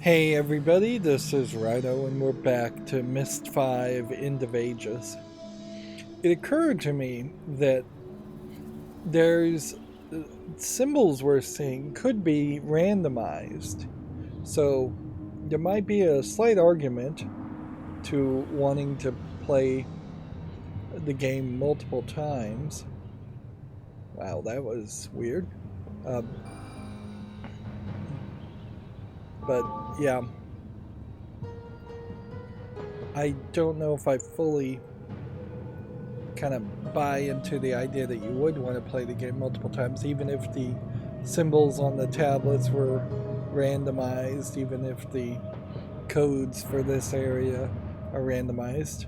Hey everybody, this is Rydo and we're back to Myst 5 End of Ages. It occurred to me that there's symbols we're seeing could be randomized. So there might be a slight argument to wanting to play the game multiple times. Wow, that was weird. But yeah, I don't know if I fully kind of buy into the idea that you would want to play the game multiple times, even if the symbols on the tablets were randomized, even if the codes for this area are randomized.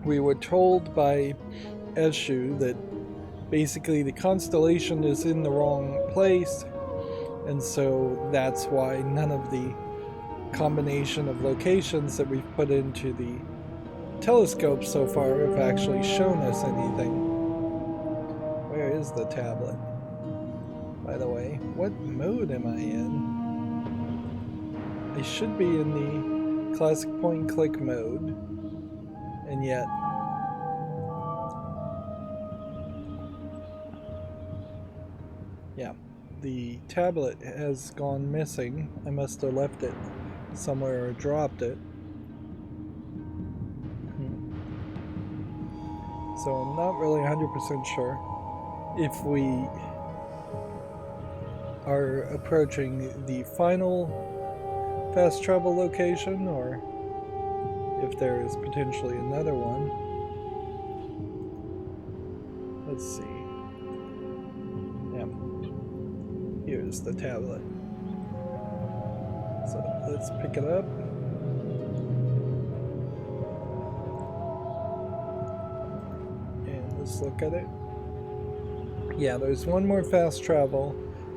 We were told by Eshu that basically the constellation is in the wrong place, and so that's why none of the combination of locations that we've put into the telescope so far have actually shown us anything. Where is the tablet? By the way, what mode am I in? I should be in the classic point and click mode, and yet yeah, the tablet has gone missing. I must have left it somewhere or dropped it. So I'm not really 100% sure if we are approaching the final fast travel location or if there is potentially another one. Let's see. Yeah. Here's the tablet. So let's pick it up. And let's look at it. Yeah, there's one more fast travel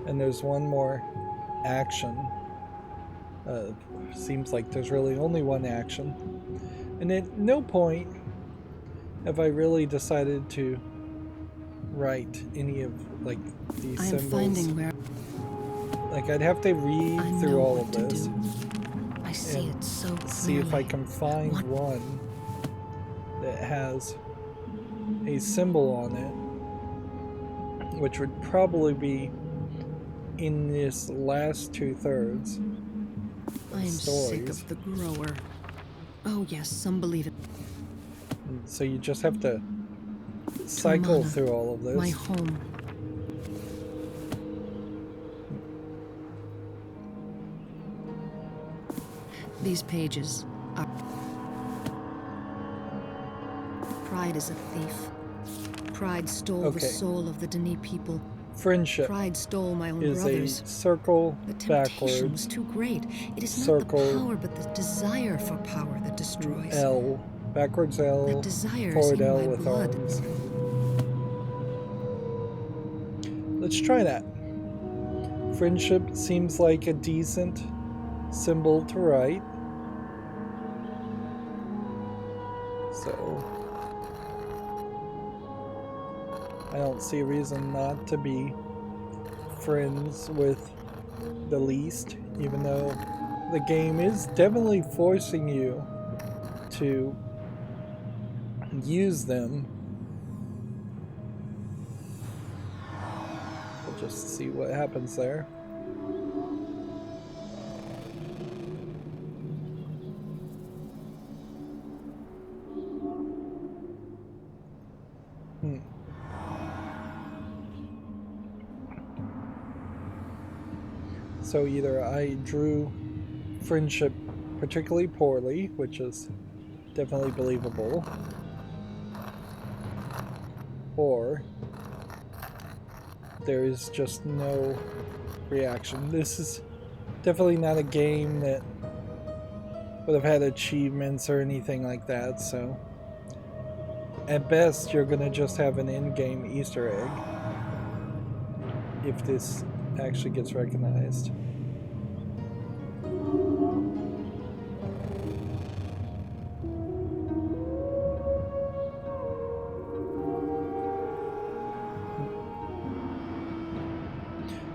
and there's one more action. Seems like there's really only one action. And at no point have I really decided to write any of like these symbols. Finding where like I'd have to read through all of this. I see it so clearly. See if I can find one that has a symbol on it, which would probably be in this last 2/3. I am sick of the grower. Oh yes, some believe it. And so you just have to cycle through all of this. My home. These pages are... Pride is a thief. Pride stole the soul of the Dani people. Friendship Pride stole my own is brothers. a circle the temptation backwards. Was too great. It is Circle, not the power, but the desire for power that destroys. L, backwards L, that desire forward is in L my with blood. arms. Let's try that. Friendship seems like a decent symbol to write. So I don't see a reason not to be friends with the least, even though the game is definitely forcing you to use them. We'll just see what happens there. So either I drew friendship particularly poorly, which is definitely believable, or there is just no reaction. This is definitely not a game that would have had achievements or anything like that, so at best you're gonna just have an in-game Easter egg if this actually gets recognized.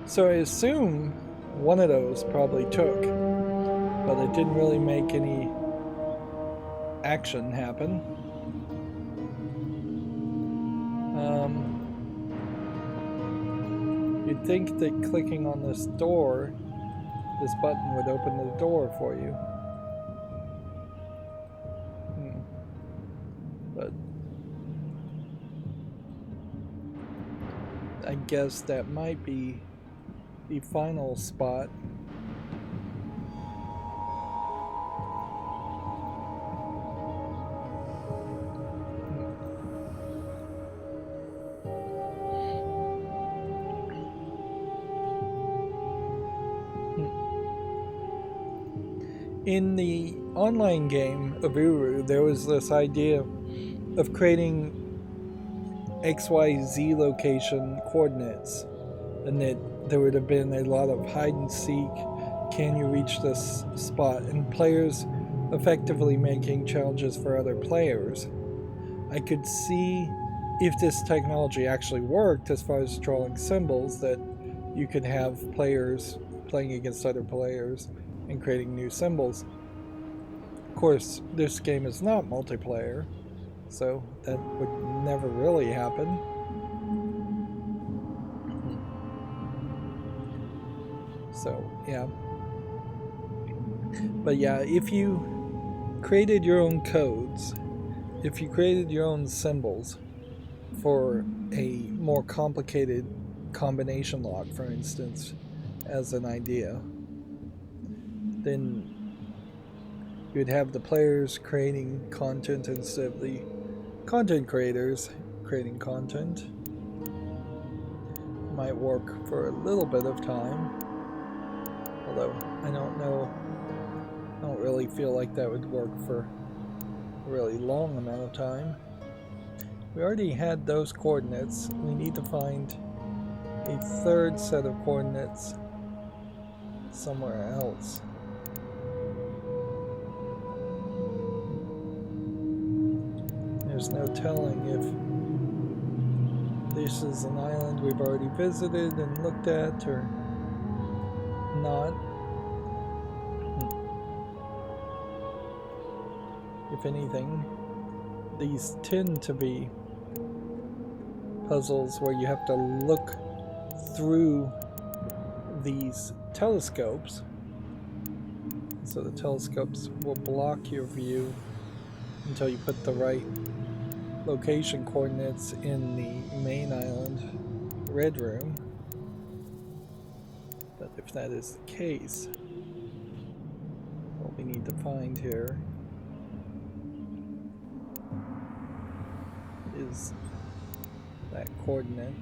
So I assume one of those probably took. but it didn't really make any action happen. You'd think that clicking on this door, this button would open the door for you. But I guess that might be the final spot. In the online game of Uru, there was this idea of creating XYZ location coordinates, and that there would have been a lot of hide and seek, can you reach this spot, and players effectively making challenges for other players. I could see if this technology actually worked as far as drawing symbols, that you could have players playing against other players and creating new symbols. Of course, this game is not multiplayer, so that would never really happen. So, yeah. But yeah, if you created your own codes, if you created your own symbols for a more complicated combination lock, for instance, as an idea, then you'd have the players creating content instead of the content creators creating content. Might work for a little bit of time, although I don't know, I don't really feel like that would work for a really long amount of time. We already had those coordinates. We need to find a third set of coordinates somewhere else. There's no telling if this is an island we've already visited and looked at or not. If anything, these tend to be puzzles where you have to look through these telescopes. So the telescopes will block your view until you put the right location coordinates in the main island red room. But if that is the case, what we need to find here is that coordinate.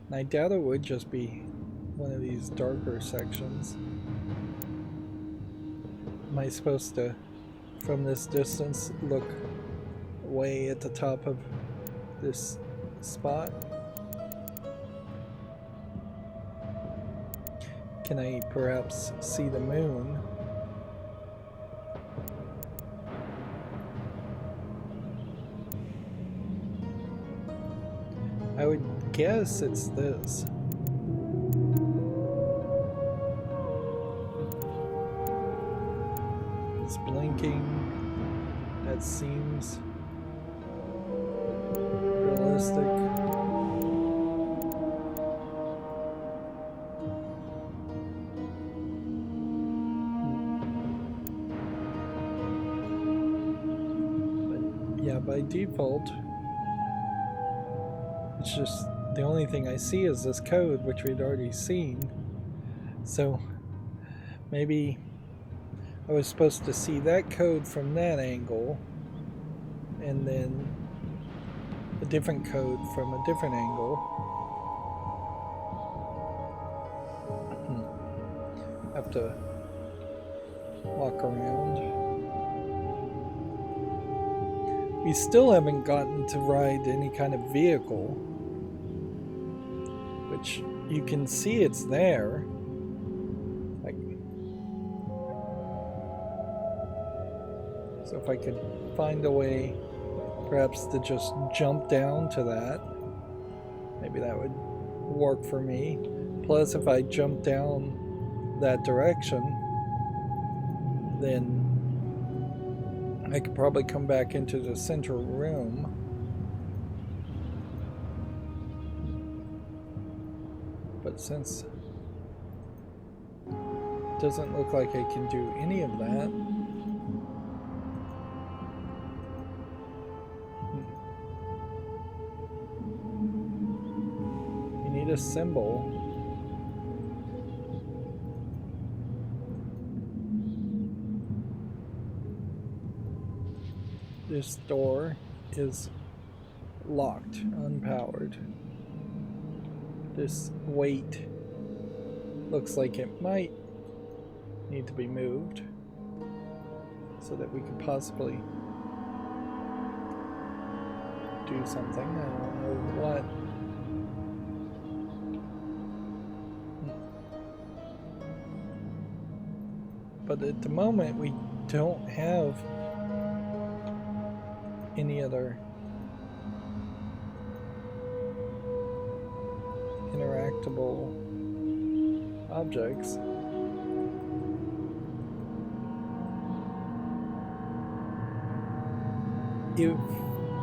And I doubt it would just be one of these darker sections. Am I supposed to, from this distance, look way at the top of this spot? Can I perhaps see the moon? I would guess it's this. It's blinking. That seems realistic. But yeah, by default, it's just the only thing I see is this code, which we'd already seen. So maybe I was supposed to see that code from that angle, and then a different code from a different angle. Have to walk around. We still haven't gotten to ride any kind of vehicle, which you can see it's there. So if I could find a way perhaps to just jump down to that, maybe that would work for me. Plus, if I jump down that direction, then I could probably come back into the center room. But since it doesn't look like I can do any of that, you need a symbol. This door is locked, unpowered. This weight looks like it might need to be moved so that we could possibly do something. I don't know what. But at the moment we don't have any other interactable objects. If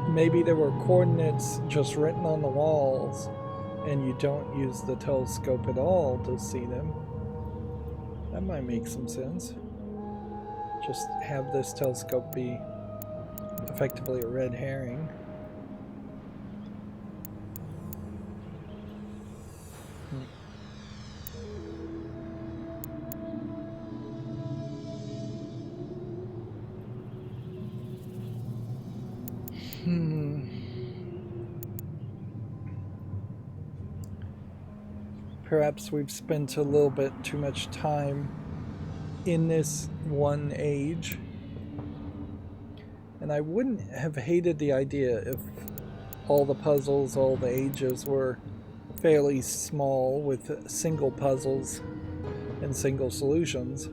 maybe there were coordinates just written on the walls and you don't use the telescope at all to see them, that might make some sense. Just have this telescope be effectively a red herring. Perhaps we've spent a little bit too much time in this one age. And I wouldn't have hated the idea if all the puzzles, all the ages were fairly small with single puzzles and single solutions.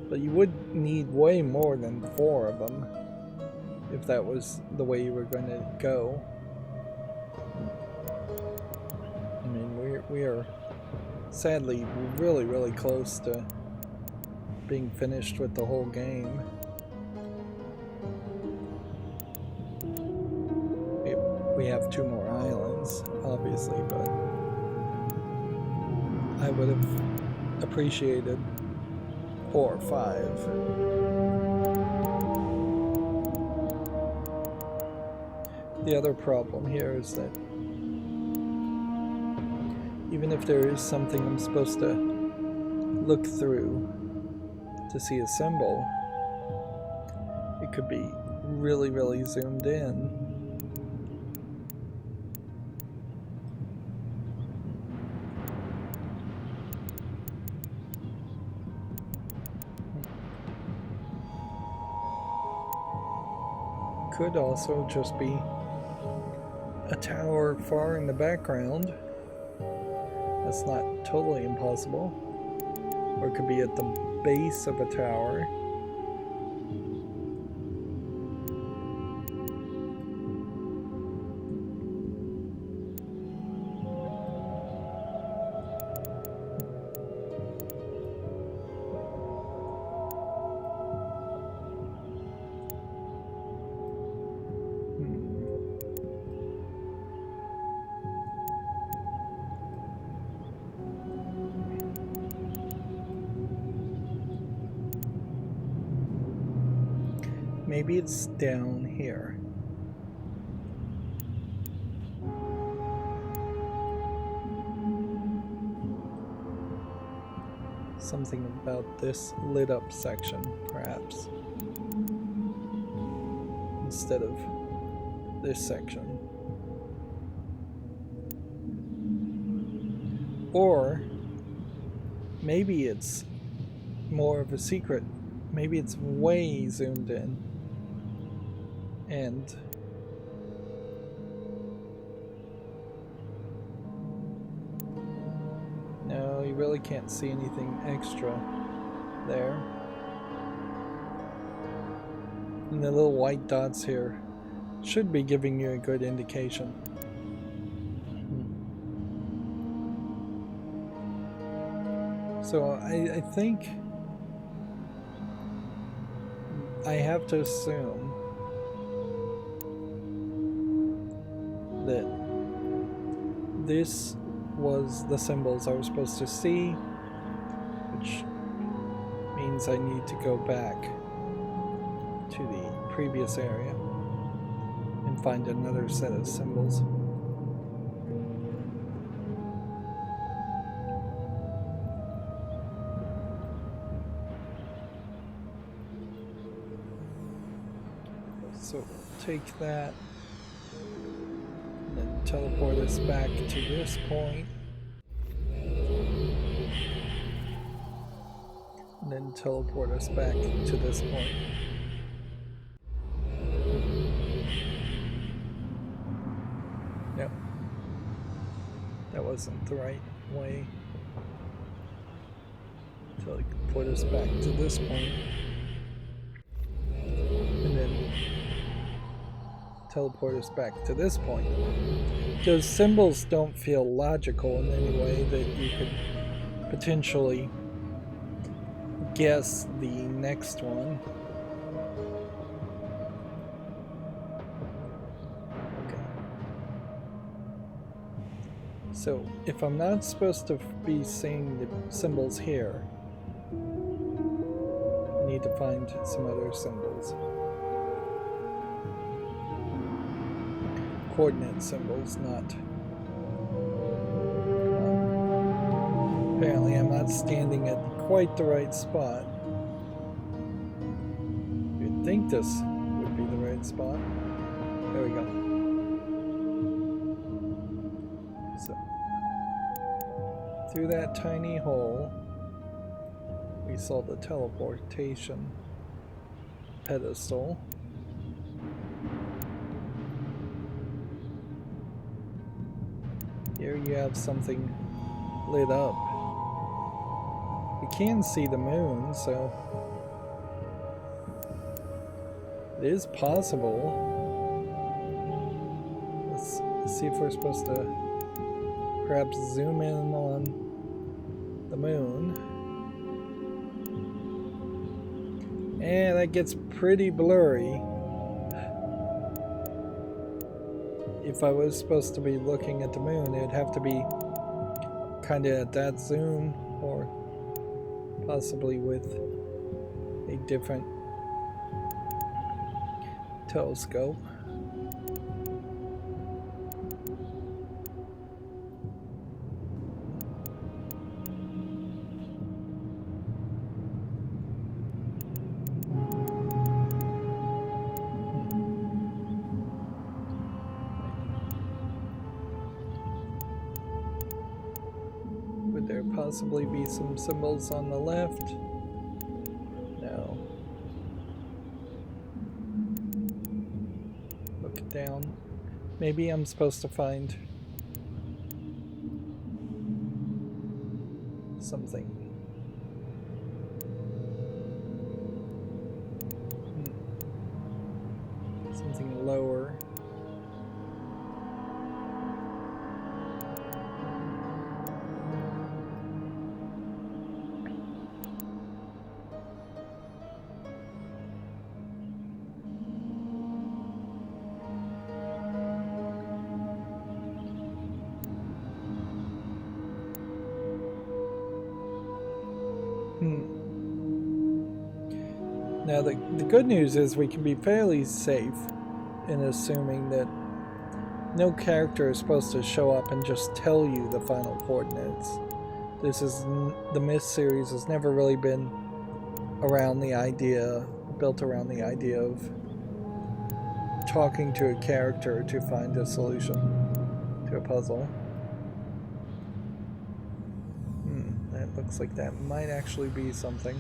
But you would need way more than 4 of them if that was the way you were going to go. I mean, we are sadly really, really close to being finished with the whole game. We have 2 more islands, obviously, but I would have appreciated 4 or 5. The other problem here is that even if there is something I'm supposed to look through to see a symbol, it could be really, really zoomed in. Could also just be a tower far in the background. That's not totally impossible. Or it could be at the base of a tower. Maybe it's down here. Something about this lit up section, perhaps, instead of this section. Or maybe it's more of a secret. Maybe it's way zoomed in. And no, you really can't see anything extra there. And the little white dots here should be giving you a good indication. So I think I have to assume that this was the symbols I was supposed to see, which means I need to go back to the previous area and find another set of symbols. So we'll take that and then teleport us back to this point. And then teleport us back to this point. Yep. That wasn't the right way. Teleport us back to this point. And then teleport us back to this point. Those symbols don't feel logical in any way that you could potentially guess the next one. Okay. So if I'm not supposed to be seeing the symbols here, I need to find some other symbols. Coordinate symbols, not... Apparently I'm not standing at quite the right spot. You'd think this would be the right spot. There we go. So, through that tiny hole, we saw the teleportation pedestal. Here you have something lit up. We can see the moon, so it is possible. Let's see if we're supposed to perhaps zoom in on the moon. And that gets pretty blurry. If I was supposed to be looking at the moon, it'd have to be kind of at that zoom, or possibly with a different telescope. Would there possibly be some symbols on the left? No. Look down. Maybe I'm supposed to find something. Something lower. Now the good news is we can be fairly safe in assuming that no character is supposed to show up and just tell you the final coordinates. This is the Myst series has never really been built around the idea of talking to a character to find a solution to a puzzle. That looks like that might actually be something.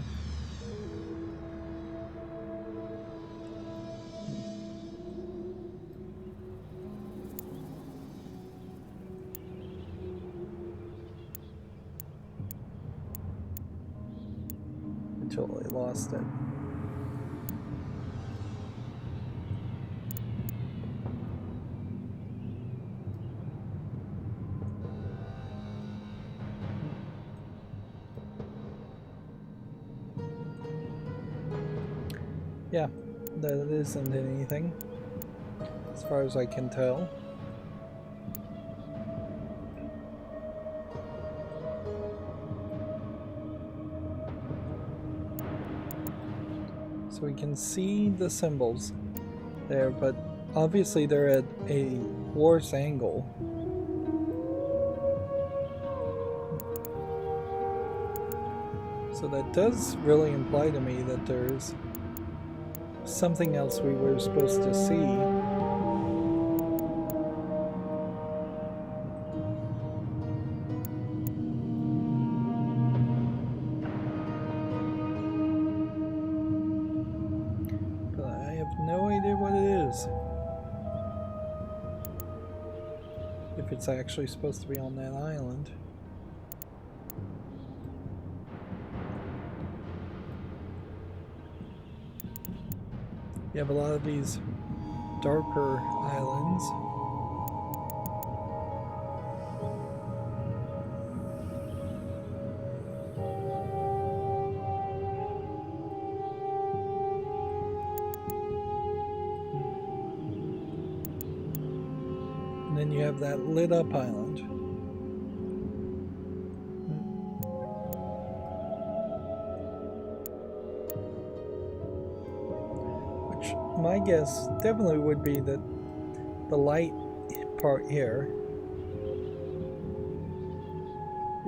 Totally lost it. Yeah, that isn't anything, as far as I can tell. So we can see the symbols there, but obviously they're at a worse angle. So that does really imply to me that there's something else we were supposed to see. But I have no idea what it is. If it's actually supposed to be on that island. You have a lot of these darker islands. And then you have that lit up island. Which my guess definitely would be that the light part here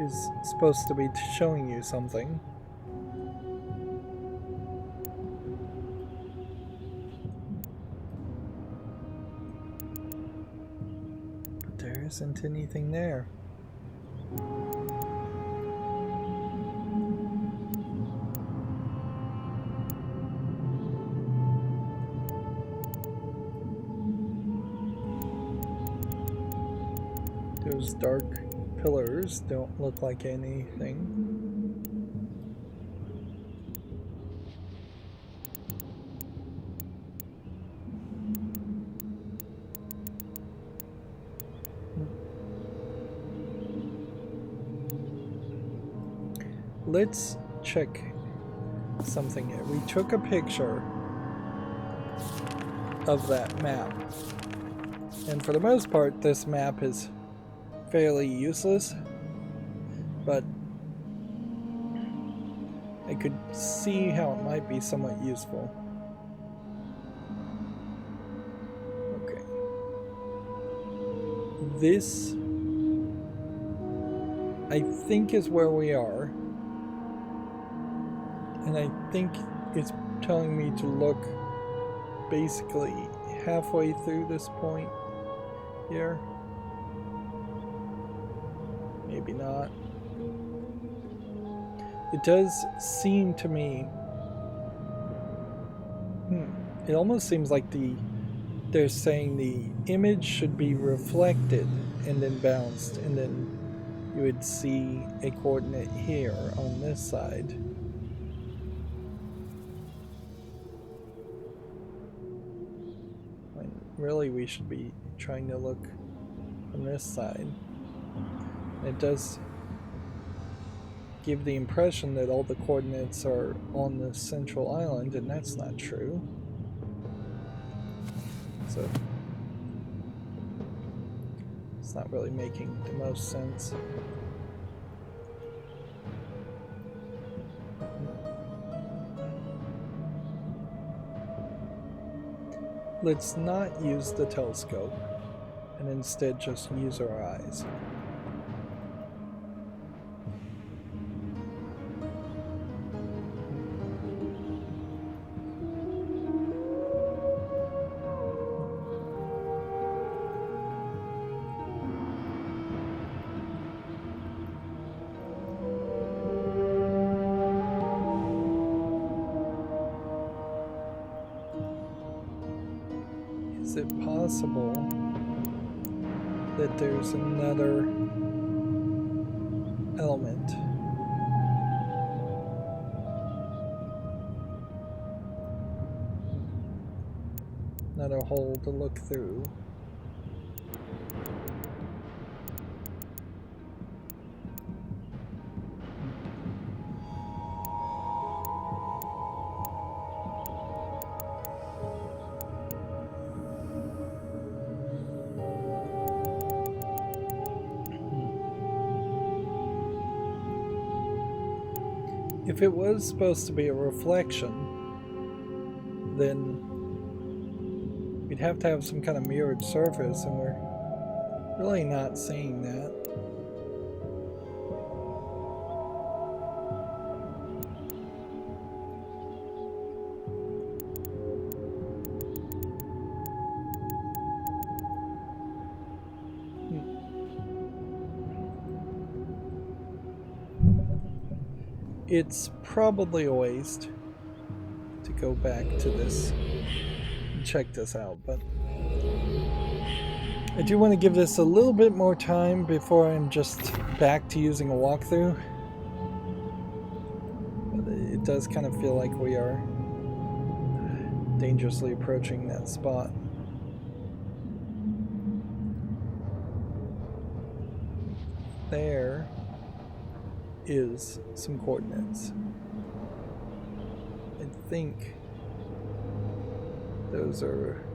is supposed to be showing you something. But there isn't anything there. Those dark pillars don't look like anything. Let's check something here. We took a picture of that map. And for the most part, this map is fairly useless, but I could see how it might be somewhat useful. Okay. This, I think, is where we are. And I think it's telling me to look basically halfway through this point here. Maybe not. It does seem to me... It almost seems like they're saying the image should be reflected and then bounced, and then you would see a coordinate here on this side. When really we should be trying to look from this side. It does give the impression that all the coordinates are on the central island, and that's not true. So it's not really making the most sense. Let's not use the telescope and instead just use our eyes. Is it possible that there's another element? Another hole to look through. If it was supposed to be a reflection, then we'd have to have some kind of mirrored surface, and we're really not seeing that. It's probably a waste to go back to this and check this out, but I do want to give this a little bit more time before I'm just back to using a walkthrough. But it does kind of feel like we are dangerously approaching that spot. There is some coordinates. I think those are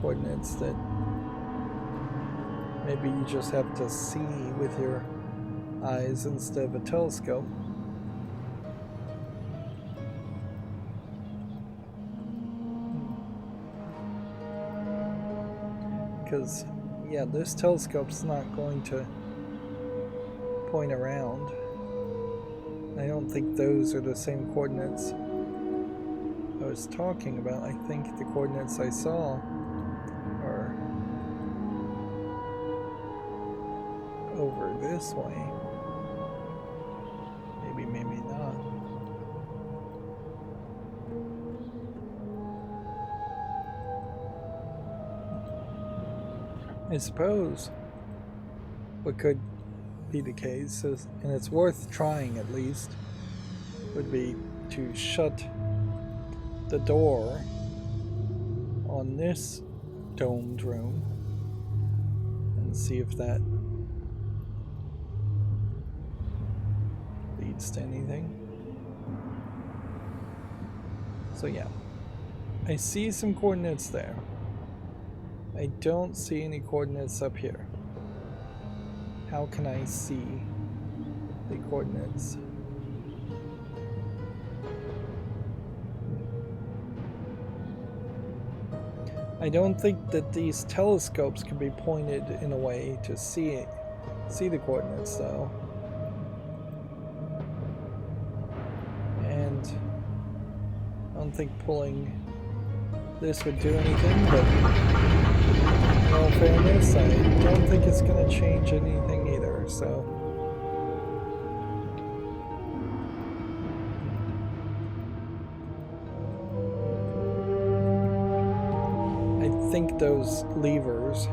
coordinates that maybe you just have to see with your eyes instead of a telescope. Because, yeah, this telescope's not going to point around. I don't think those are the same coordinates I was talking about. I think the coordinates I saw are over this way. Maybe, maybe not. I suppose what could be the case, is, and it's worth trying at least, would be to shut the door on this domed room and see if that leads to anything. So yeah, I see some coordinates there. I don't see any coordinates up here. How can I see the coordinates? I don't think that these telescopes can be pointed in a way to see the coordinates though. And I don't think pulling this would do anything, but in all fairness, I don't think it's going to change anything either, so. I think those levers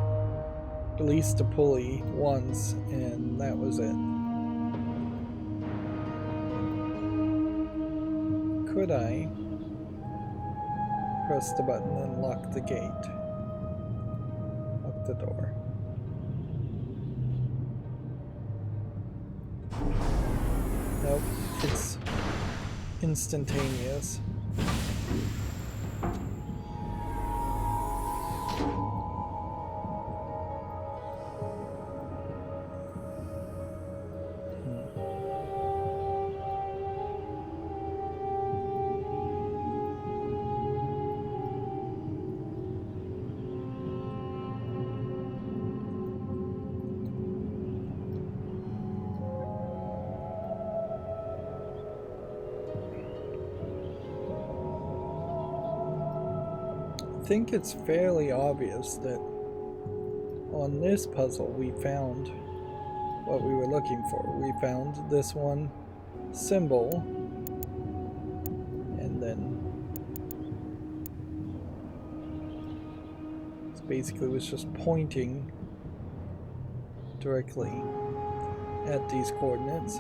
released a pulley once, and that was it. Could I press the button and lock the gate? Lock the door. Nope, it's instantaneous. I think it's fairly obvious that on this puzzle we found what we were looking for. We found this one symbol, and then it basically was just pointing directly at these coordinates.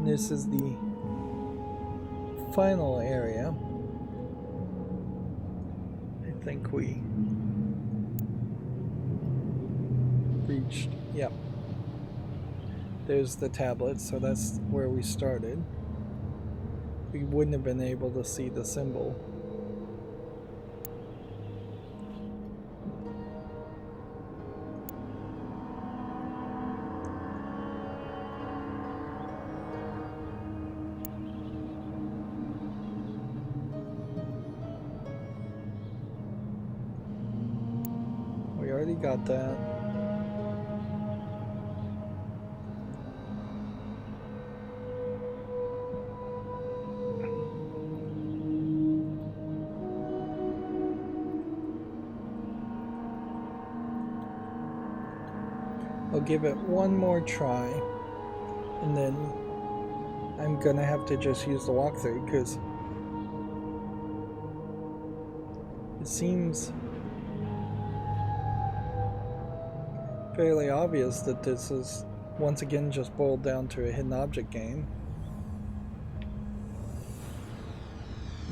This is the final area. I think we reached, yep. There's the tablet, so that's where we started. We wouldn't have been able to see the symbol already got that. I'll give it one more try, and then I'm gonna have to just use the walkthrough because it seems fairly obvious that this is once again just boiled down to a hidden object game.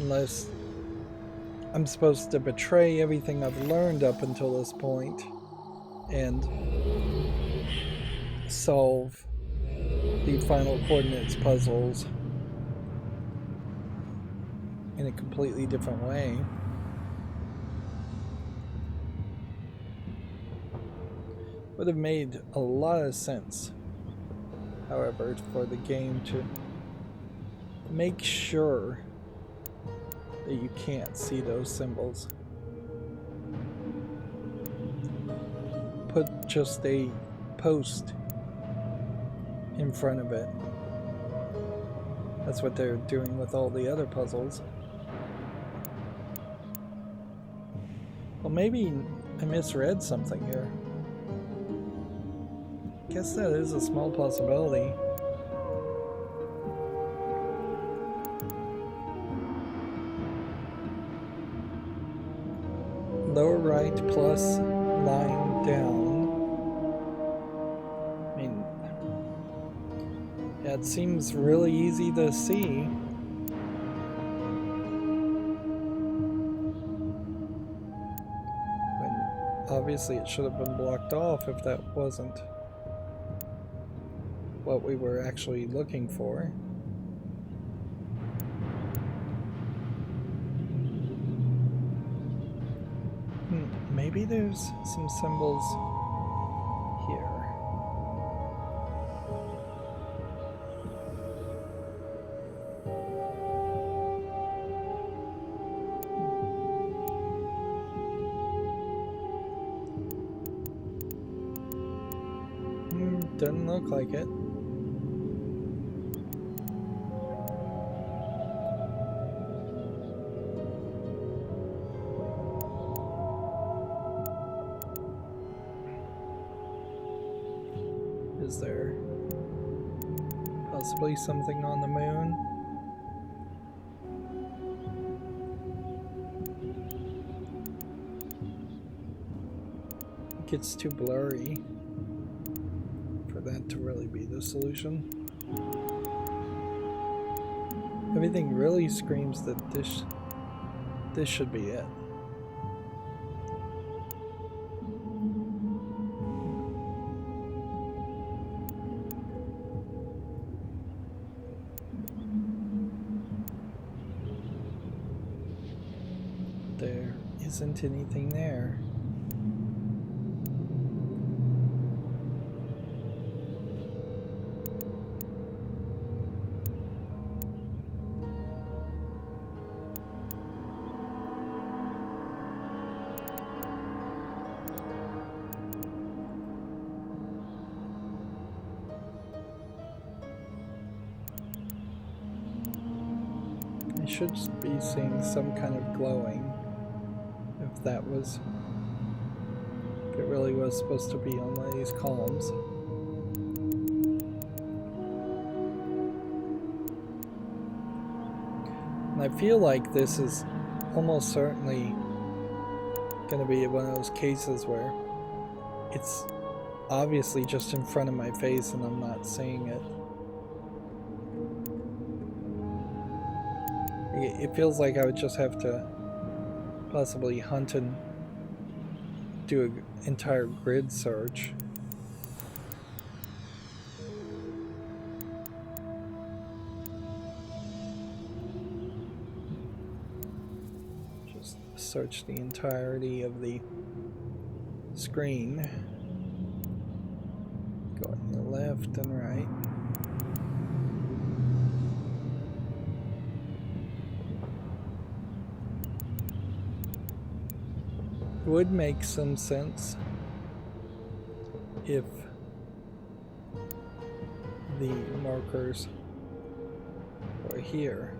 Unless I'm supposed to betray everything I've learned up until this point and solve the final coordinates puzzles in a completely different way. Would have made a lot of sense, however, for the game to make sure that you can't see those symbols. Put just a post in front of it. That's what they're doing with all the other puzzles. Well, maybe I misread something here. Guess that is a small possibility. Lower right plus line down. I mean, yeah, it seems really easy to see. When obviously it should have been blocked off if that wasn't what we were actually looking for. Maybe there's some symbols here. Doesn't look like it. Is there possibly something on the moon? It gets too blurry for that to really be the solution. Everything really screams that this should be it. There isn't anything there. I should be seeing some kind of glowing. If it really was supposed to be on one of these columns. And I feel like this is almost certainly going to be one of those cases where it's obviously just in front of my face and I'm not seeing it. It feels like I would just have to possibly hunt and do an entire grid search. Just search the entirety of the screen. Going left and right. Would make some sense if the markers were here.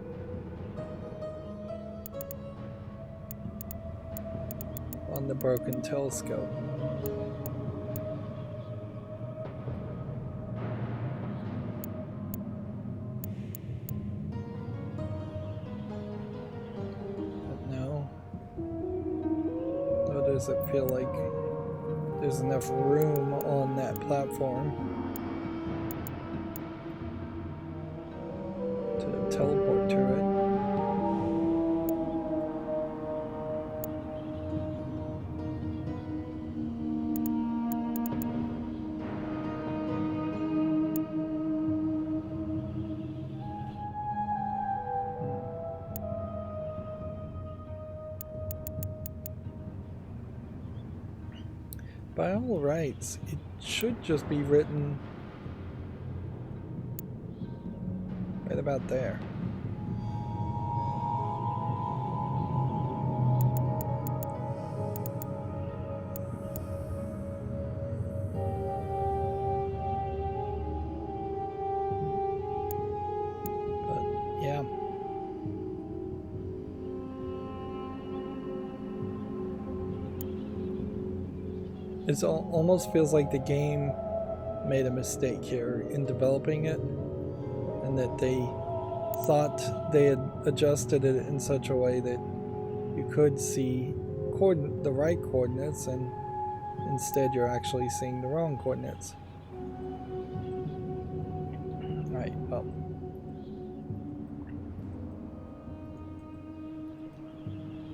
On the broken telescope. But no. Nor does it feel like there's enough room on that platform to teleport to it. By all rights, it should just be written right about there. But yeah. It almost feels like the game made a mistake here in developing it, and that they thought they had adjusted it in such a way that you could see the right coordinates, and instead you're actually seeing the wrong coordinates. Alright, well.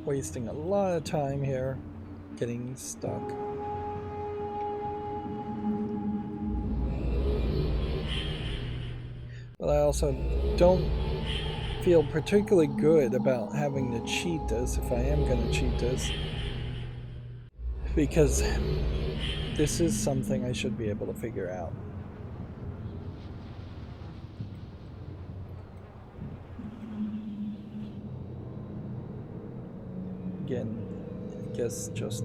Wasting a lot of time here, getting stuck. But I also don't feel particularly good about having to cheat this, if I am going to cheat this, because this is something I should be able to figure out. Again, I guess just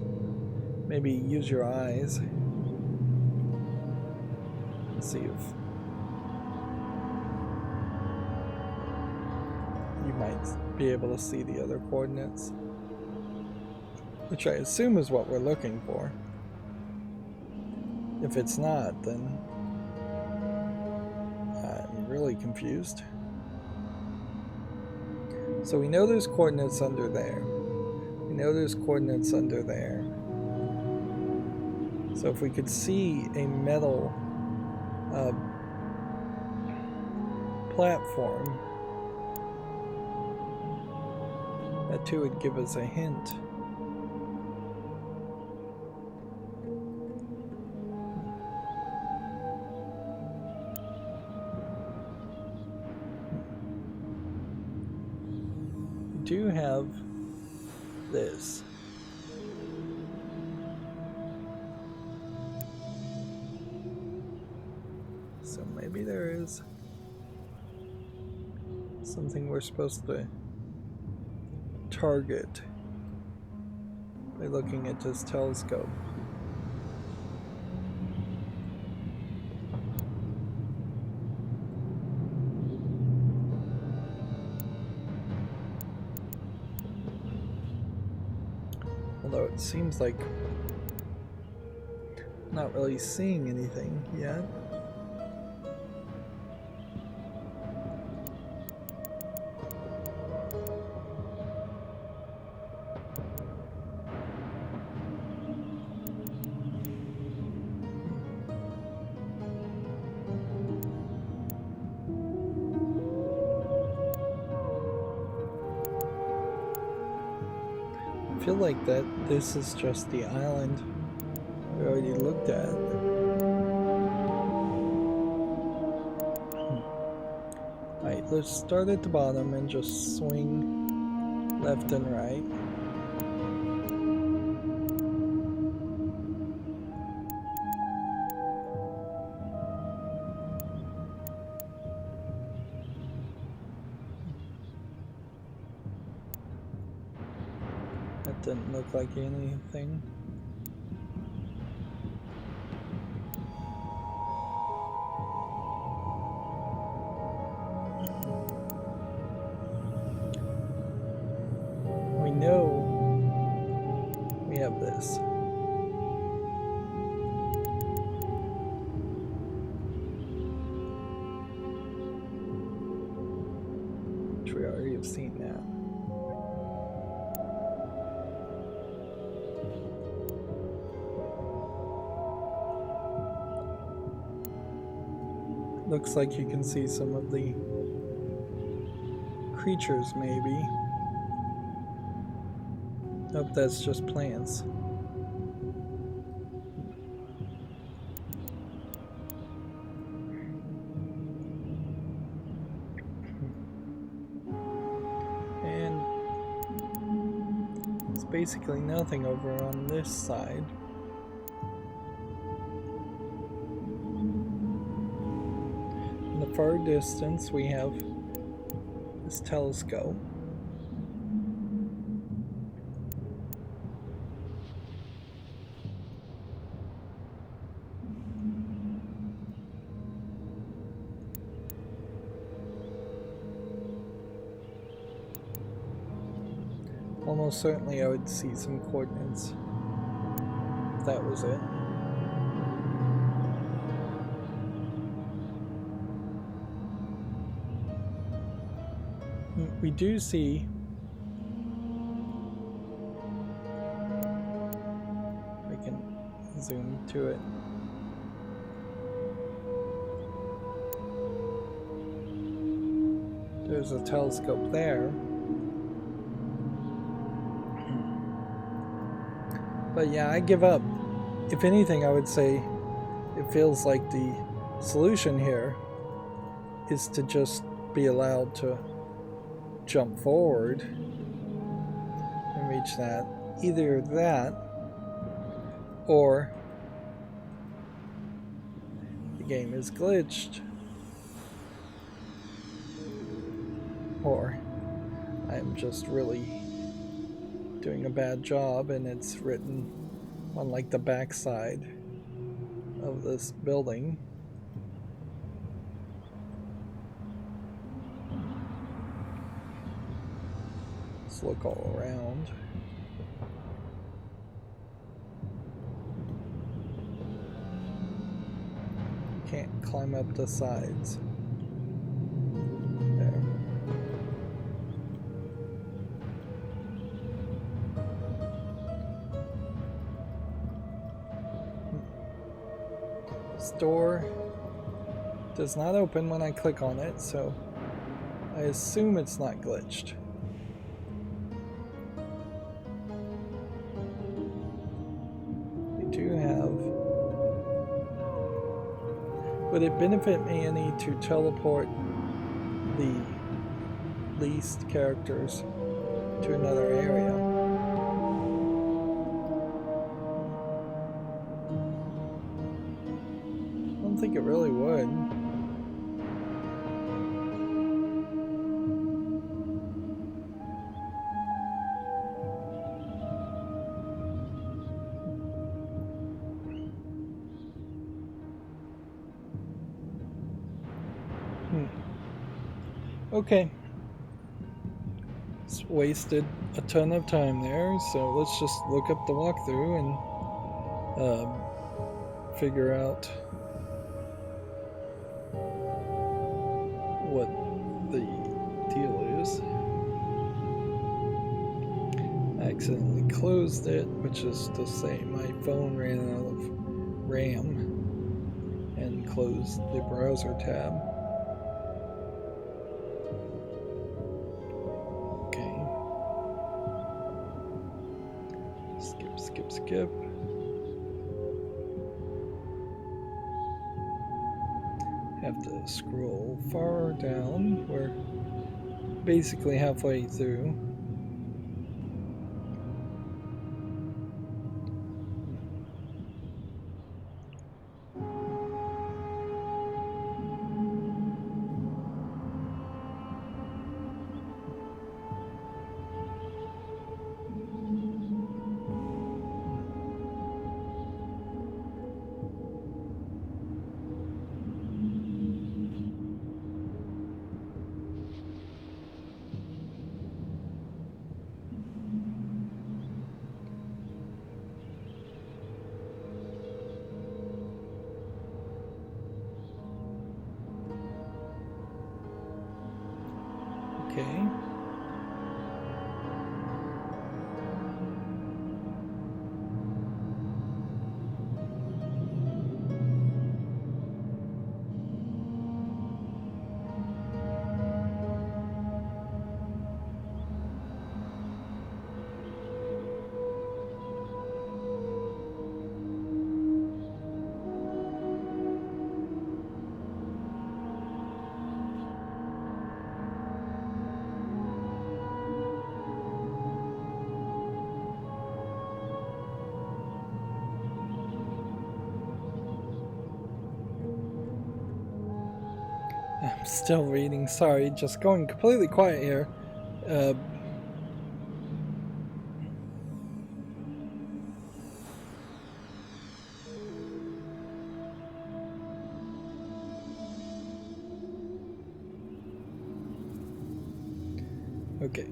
maybe use your eyes. Let's see if you might be able to see the other coordinates, which I assume is what we're looking for. If it's not, then I'm really confused. So we know there's coordinates under there. We know there's coordinates under there. So if we could see a metal platform, that too would give us a hint. We do have this. So maybe there is something we're supposed to target by looking at this telescope. Although it seems like I'm not really seeing anything yet. I feel like that this is just the island we already looked at. Alright, let's start at the bottom and just swing left and right. That didn't look like anything. this. Which we already have seen that. Looks like you can see some of the creatures, maybe. Nope, that's just plants. And it's basically nothing over on this side. In the far distance, we have this telescope. Almost certainly I would see some coordinates if that was it. We do see I can zoom to it. There's a telescope there. But yeah, I give up. If anything, I would say it feels like the solution here is to just be allowed to jump forward and reach that. Either that or the game is glitched, or I'm just really doing a bad job and it's written on like the backside of this building. Let's look all around. Can't climb up the sides. There. This door does not open when I click on it, so I assume it's not glitched. We do have... Would it benefit me any to teleport the least characters to another area? I don't think it really would. Okay. It's wasted a ton of time there, so let's just look up the walkthrough and figure out what the deal is. I accidentally closed it, which is to say my phone ran out of RAM, and closed the browser tab. Skip. Have to scroll far down. We're basically halfway through. Okay. I'm still reading, sorry, just going completely quiet here. Okay.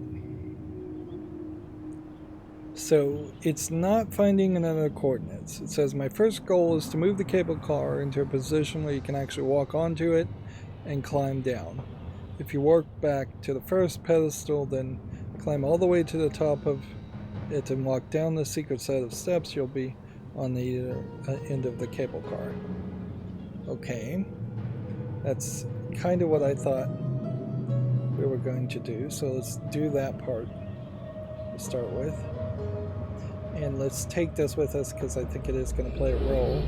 So it's not finding another coordinates. It says my first goal is to move the cable car into a position where you can actually walk onto it and climb down. If you work back to the first pedestal, then climb all the way to the top of it and walk down the secret set of steps, you'll be on the end of the cable car. Okay. That's kind of what I thought we were going to do, so let's do that part to start with. And let's take this with us because I think it is going to play a role.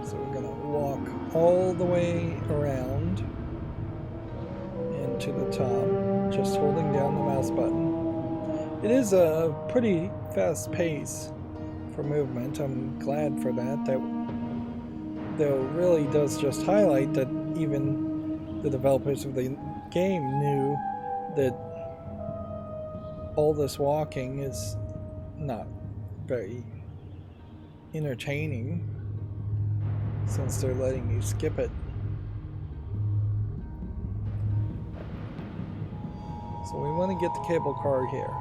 So we're going to walk all the way around and to the top, just holding down the mouse button. It is a pretty fast pace for movement. I'm glad for that. That though really does just highlight that even the developers of the game knew that all this walking is not very entertaining since they're letting you skip it. So we want to get the cable car here.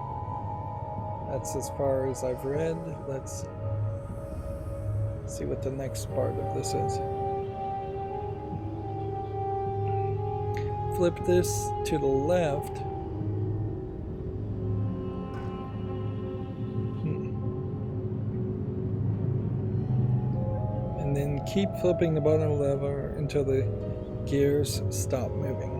That's as far as I've read. Let's see what the next part of this is. Flip this to the left. And then keep flipping the bottom lever until the gears stop moving.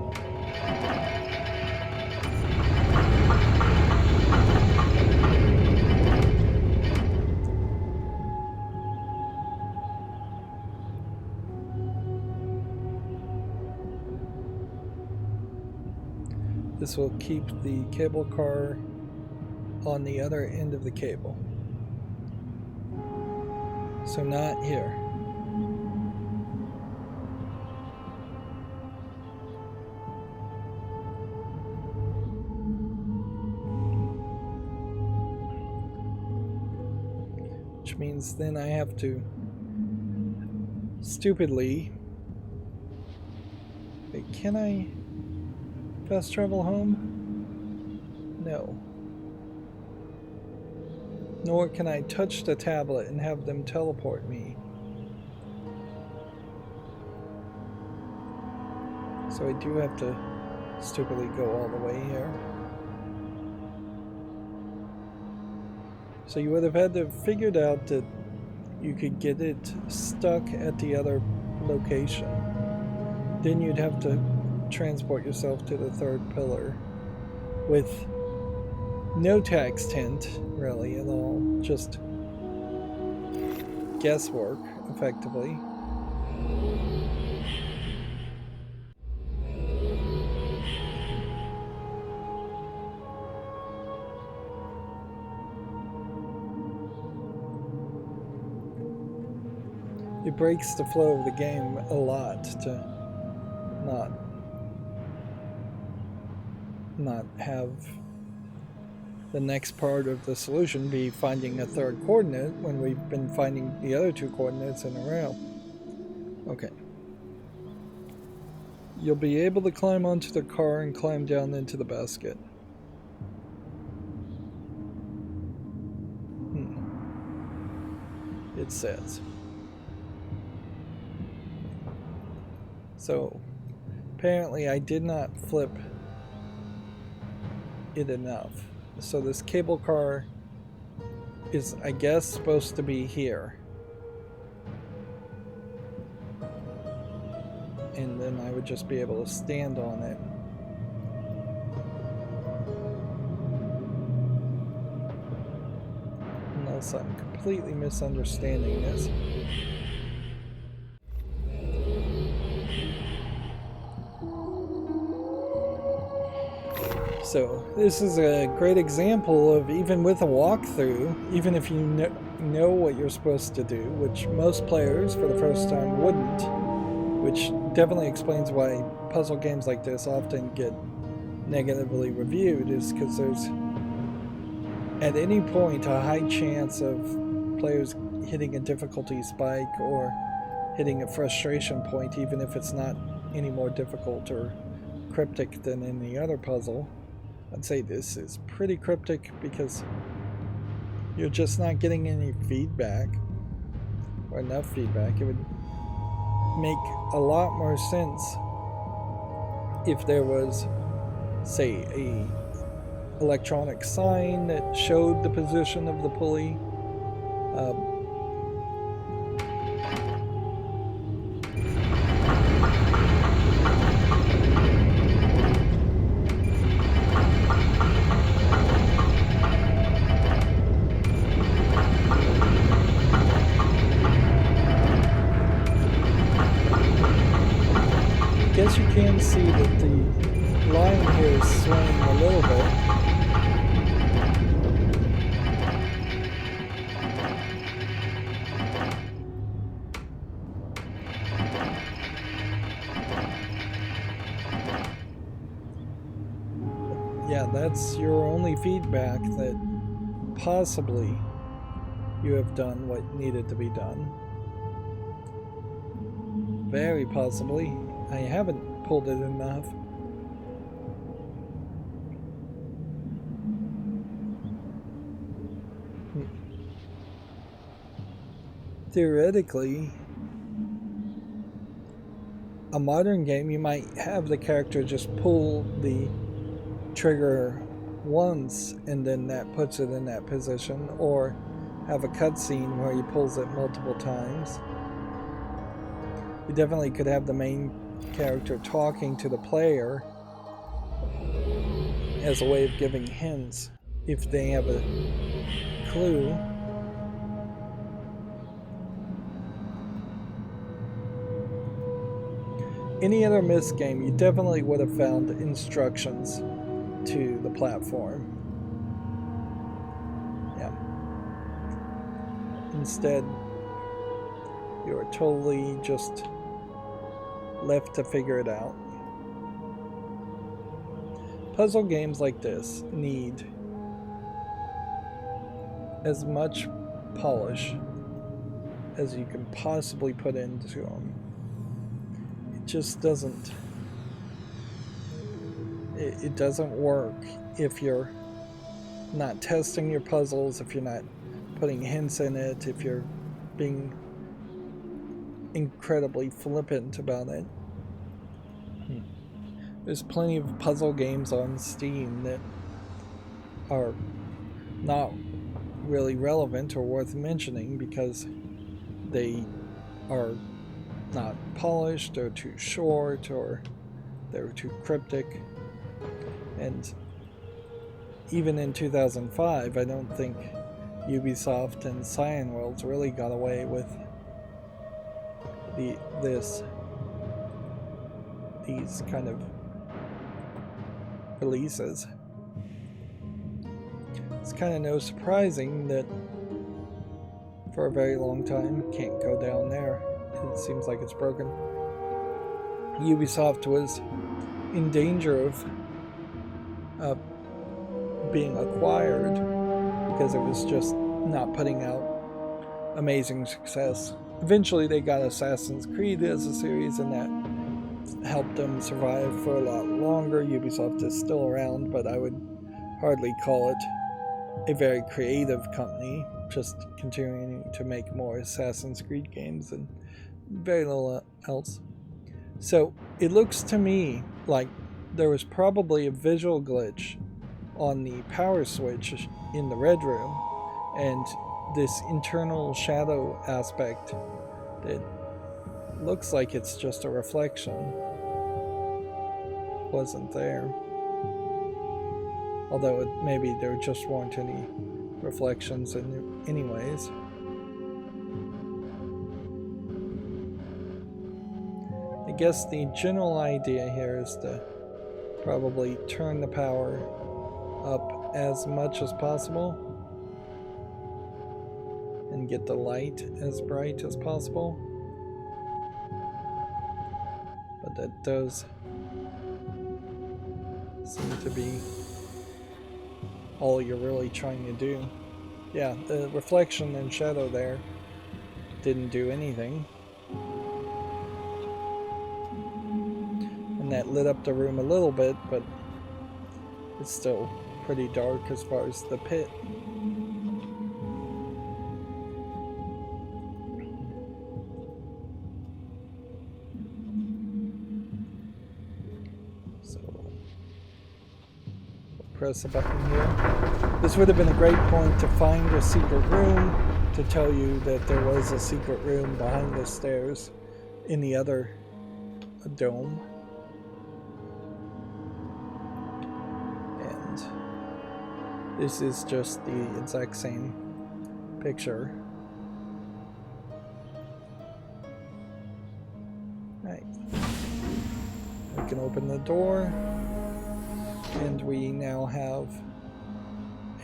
This will keep the cable car on the other end of the cable. So not here. Which means then I have to stupidly... Wait, can I fast travel home? No. Nor can I touch the tablet and have them teleport me. So I do have to stupidly go all the way here. So you would have had to have figured out that you could get it stuck at the other location. Then you'd have to transport yourself to the third pillar with no tax tent really at all, just guesswork effectively. It breaks the flow of the game a lot to not have the next part of the solution be finding a third coordinate when we've been finding the other two coordinates in a row. Okay. You'll be able to climb onto the car and climb down into the basket. it says. So apparently I did not flip it enough. So this cable car is, I guess, supposed to be here. And then I would just be able to stand on it. Unless I'm completely misunderstanding this. So this is a great example of, even with a walkthrough, even if you know what you're supposed to do, which most players for the first time wouldn't, which definitely explains why puzzle games like this often get negatively reviewed, is because there's at any point a high chance of players hitting a difficulty spike or hitting a frustration point, even if it's not any more difficult or cryptic than any other puzzle. I'd say this is pretty cryptic because you're just not getting any feedback, or enough feedback. It would make a lot more sense if there was, say, a electronic sign that showed the position of the pulley. I guess you can see that the line here is swaying a little bit. Yeah, that's your only feedback, that possibly you have done what needed to be done. Very possibly. I haven't pulled it enough. Theoretically, a modern game, you might have the character just pull the trigger once and then that puts it in that position, or have a cutscene where he pulls it multiple times. You definitely could have the main character talking to the player as a way of giving hints if they have a clue. Any other Myst game, you definitely would have found instructions to the platform. Yeah. Instead, you're totally just left to figure it out. Puzzle games like this need as much polish as you can possibly put into them. It just doesn't... It doesn't work if you're not testing your puzzles, if you're not putting hints in it, if you're being incredibly flippant about it. There's plenty of puzzle games on Steam that are not really relevant or worth mentioning because they are not polished, or too short, or they're too cryptic. And even in 2005, I don't think Ubisoft and Cyan Worlds really got away with these kind of releases. It's kind of no surprising that for a very long time can't go down there. It seems like it's broken. Ubisoft was in danger of being acquired because it was just not putting out amazing success. Eventually they got Assassin's Creed as a series, and that helped them survive for a lot longer. Ubisoft is still around, but I would hardly call it a very creative company. just continuing to make more Assassin's Creed games and very little else. So it looks to me like there was probably a visual glitch on the power switch in the red room, and this internal shadow aspect that looks like it's just a reflection wasn't there. Although maybe there just weren't any reflections anyways. I guess the general idea here is to probably turn the power up as much as possible and get the light as bright as possible. But that does seem to be all you're really trying to do. Yeah, the reflection and shadow there didn't do anything. And that lit up the room a little bit, but it's still pretty dark as far as the pit. So we'll press a button here. This would have been a great point to find a secret room, to tell you that there was a secret room behind the stairs in the other dome. This is just the exact same picture. Right. We can open the door, and we now have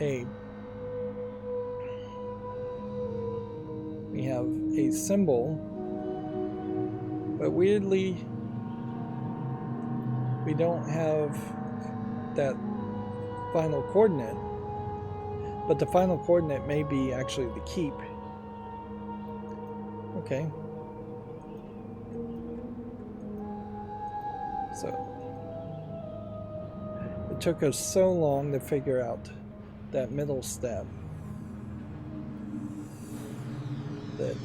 a symbol, but weirdly we don't have that final coordinate. But the final coordinate may be actually the keep. Okay. So it took us so long to figure out that middle step that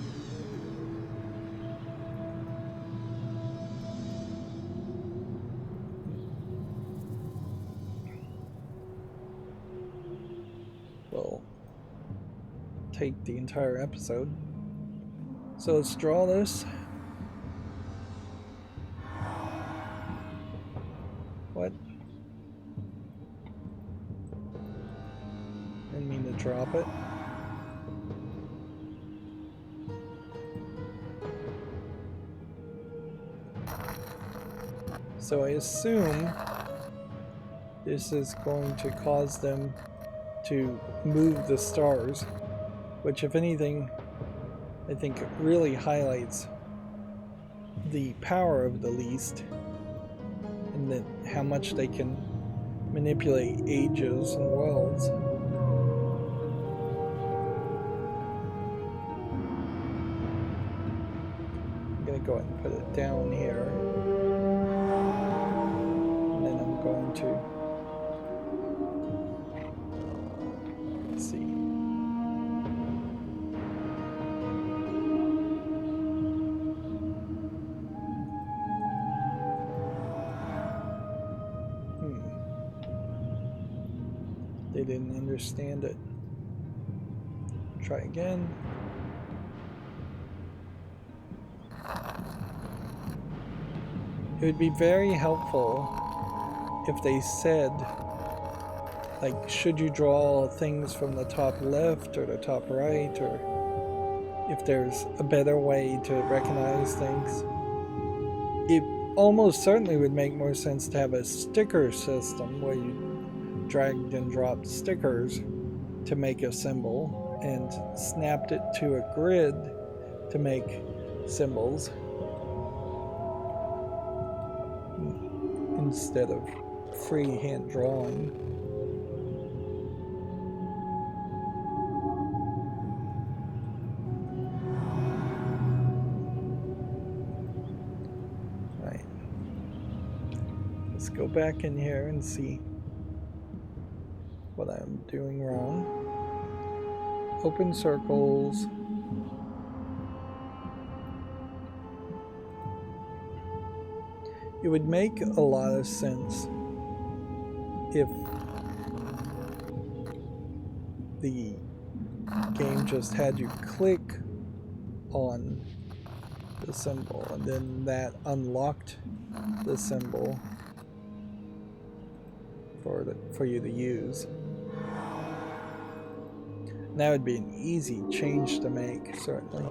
will take the entire episode. So let's draw this. What? Didn't mean to drop it. So I assume this is going to cause them to move the stars, which, if anything, I think really highlights the power of the Least, and that how much they can manipulate ages and worlds. I'm gonna go ahead and put it down here, and then I'm going to They didn't understand it. Try again. It would be very helpful if they said, like, should you draw things from the top left or the top right, or if there's a better way to recognize things. It almost certainly would make more sense to have a sticker system where you dragged and dropped stickers to make a symbol and snapped it to a grid to make symbols instead of freehand drawing. Right. Let's go back in here and see what I'm doing wrong. open circles. It would make a lot of sense if the game just had you click on the symbol and then that unlocked the symbol for you to use. And that would be an easy change to make, certainly.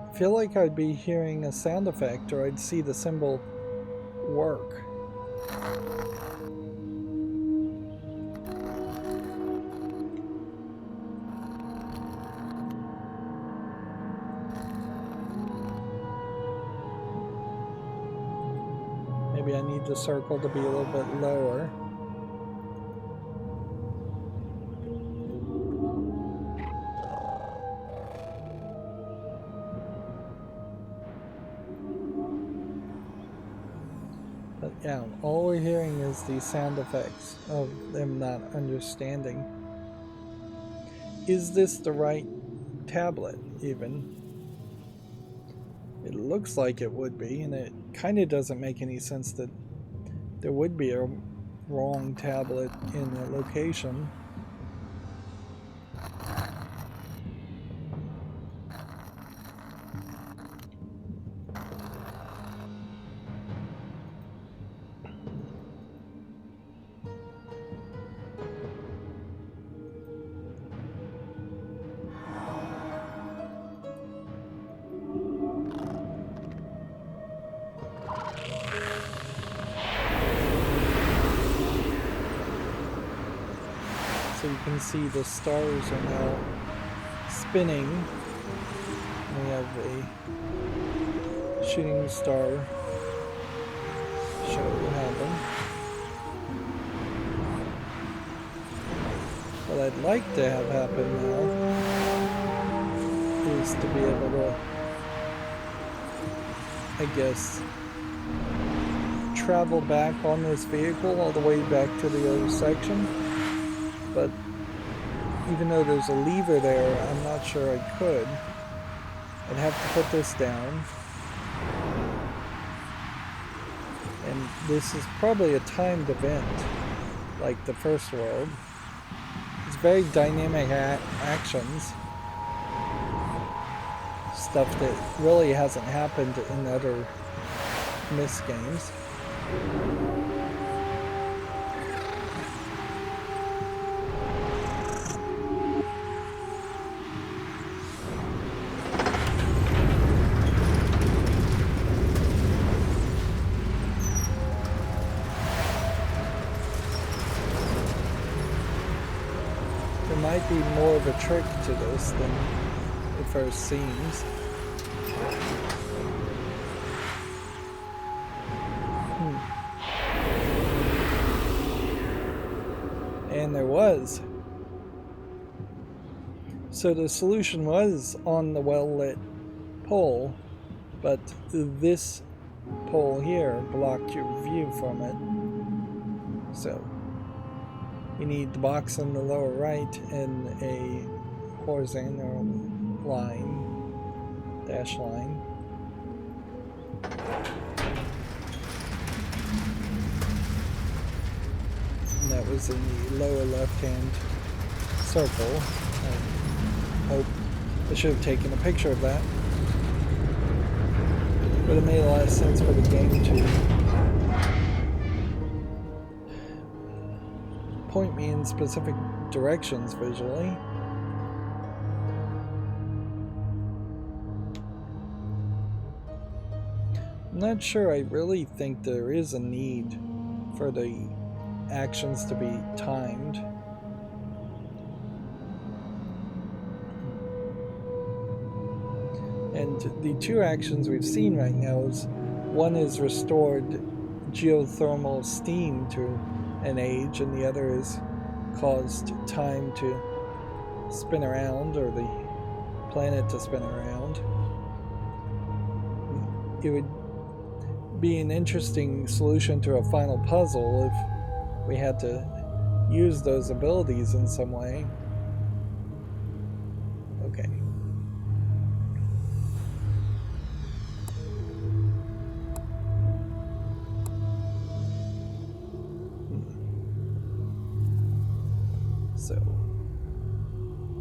I feel like I'd be hearing a sound effect, or I'd see the symbol work. Maybe I need the circle to be a little bit lower. But yeah, all we're hearing is the sound effects of them not understanding. Is this the right tablet, even? It looks like it would be, and it kind of doesn't make any sense that there would be a wrong tablet in a location. So you can see the stars are now spinning. We have a shooting star show happen. What I'd like to have happen now is to be able to, I guess, travel back on this vehicle all the way back to the other section. But even though there's a lever there, I'm not sure I could. I'd have to put this down. And this is probably a timed event, like the first world. It's very dynamic actions. Stuff that really hasn't happened in other Myst games. Might be more of a trick to this than it first seems. And there was. So the solution was on the well-lit pole, but this pole here blocked your view from it. So you need the box on the lower right and a horizontal line, dash line. And that was in the lower left-hand circle. I hope I should have taken a picture of that. But it made a lot of sense for the game to point me in specific directions visually. I'm not sure I really think there is a need for the actions to be timed. And the two actions we've seen right now is one is restored geothermal steam to an age, and the other is caused time to spin around, or the planet to spin around. It would be an interesting solution to a final puzzle if we had to use those abilities in some way. Okay. So,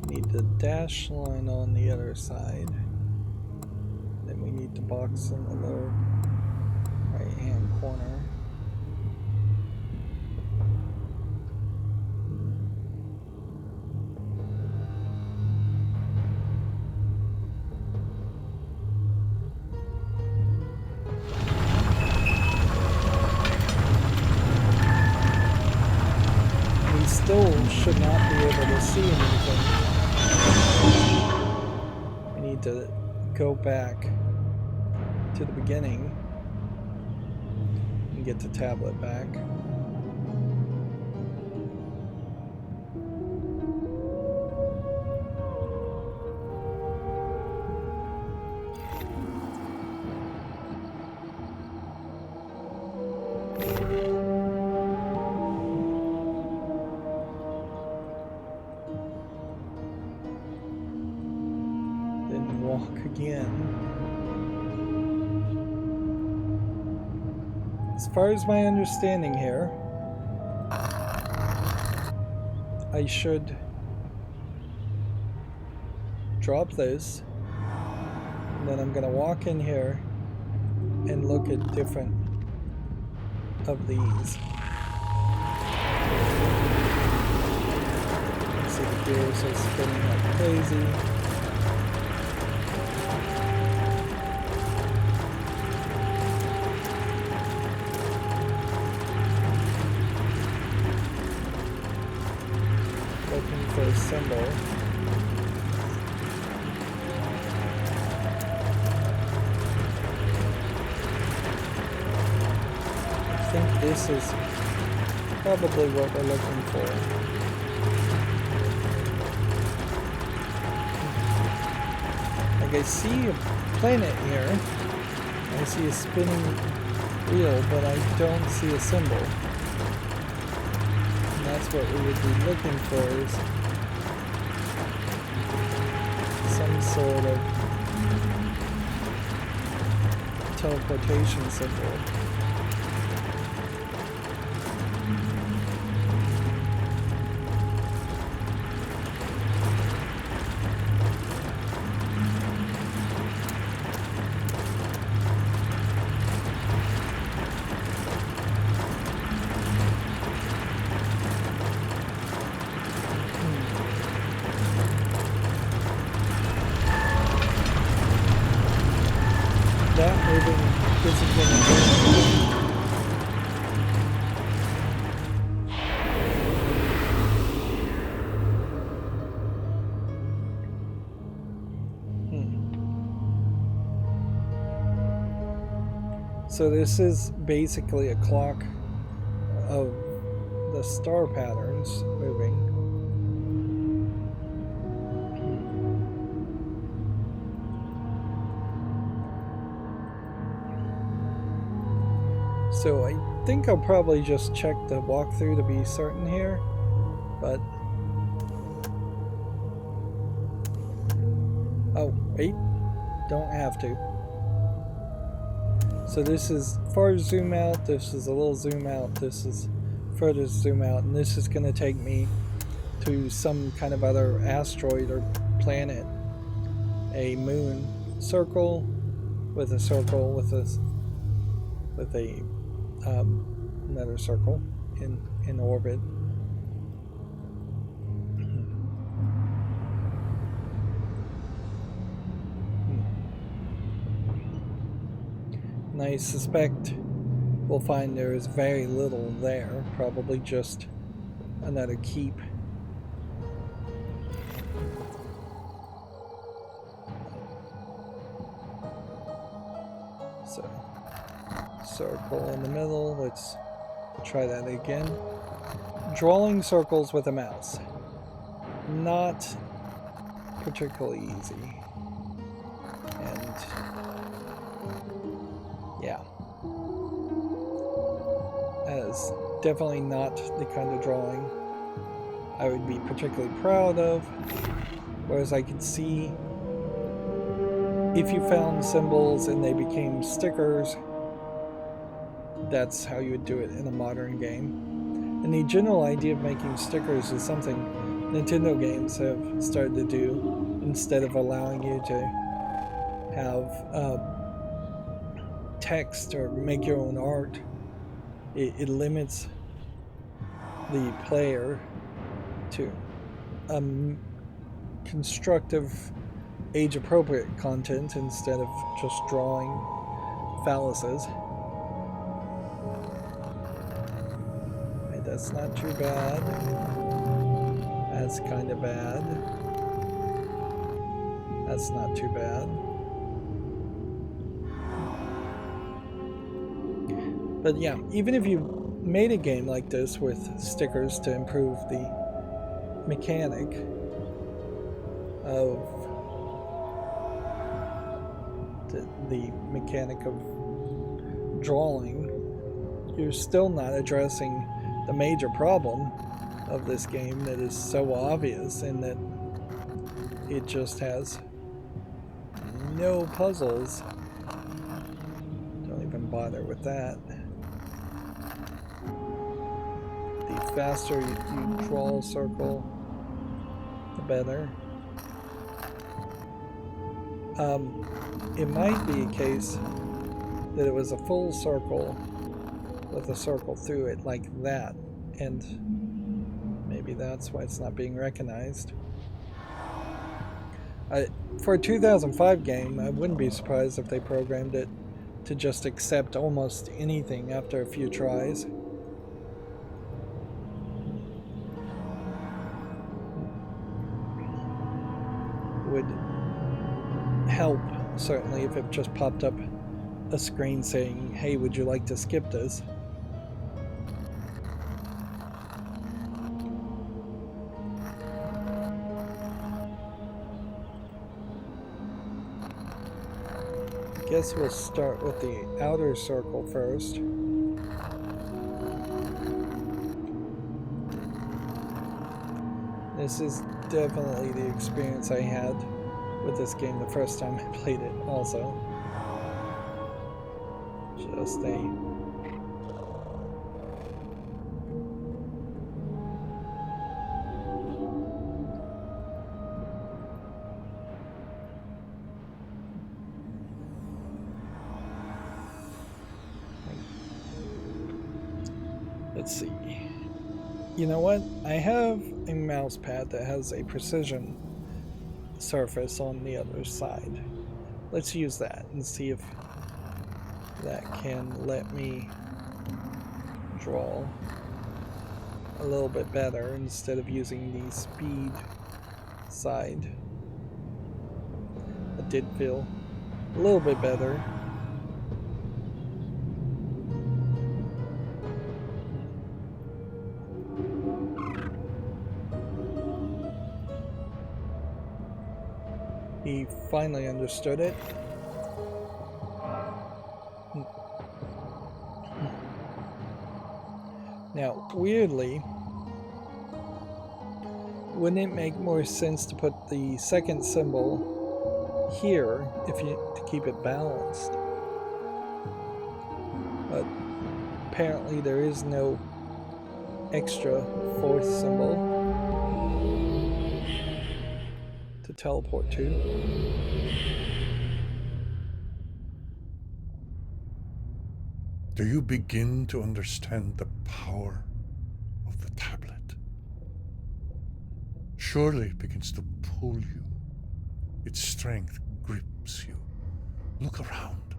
need the dash line on the other side. Then we need the box in the lower right-hand corner. We still should not be able to see anything. We need to go back to the beginning and get the tablet back. Then walk again. As far as my understanding here, I should drop this, and then I'm going to walk in here and look at different of these. See the gears are spinning like crazy. Looking for a symbol. I think this is probably what we're looking for. Like, I see a planet here. I see a spinning wheel, but I don't see a symbol. That's what we would be looking for, is some sort of teleportation symbol. That moving isn't going to So this is basically a clock of the star patterns moving. So I think I'll probably just check the walkthrough to be certain here, but... Oh, wait, don't have to. So this is far zoom out, this is a little zoom out, this is further zoom out, and this is going to take me to some kind of other asteroid or planet. A moon circle with a circle with a another circle in orbit. And I suspect we'll find there is very little there, probably just another keep. So, circle in the middle, let's try that again. Drawing circles with a mouse. Not particularly easy. And yeah, that is definitely not the kind of drawing I would be particularly proud of. Whereas I could see if you found symbols and they became stickers, that's how you would do it in a modern game. And the general idea of making stickers is something Nintendo games have started to do instead of allowing you to have text or make your own art. It limits the player to constructive, age-appropriate content instead of just drawing phalluses. Right, that's not too bad. That's kind of bad. That's not too bad. But yeah, even if you made a game like this with stickers to improve the mechanic of the mechanic of drawing, you're still not addressing the major problem of this game that is so obvious in that it just has no puzzles. Don't even bother with that. The faster you draw a circle, the better. It might be a case that it was a full circle with a circle through it like that, and maybe that's why it's not being recognized. For a 2005 game, I wouldn't be surprised if they programmed it to just accept almost anything after a few tries. Would help, certainly, if it just popped up a screen saying, hey, would you like to skip this? I guess we'll start with the outer circle first. This is definitely the experience I had with this game the first time I played it also. Just let's see. You know what? I have a mouse pad that has a precision surface on the other side. Let's use that and see if that can let me draw a little bit better instead of using the speed side. It did feel a little bit better. He finally understood it. Now, weirdly, wouldn't it make more sense to put the second symbol here to keep it balanced? But apparently there is no extra fourth symbol to teleport to. Do you begin to understand the power of the tablet? Surely it begins to pull you. Its strength grips you. Look around.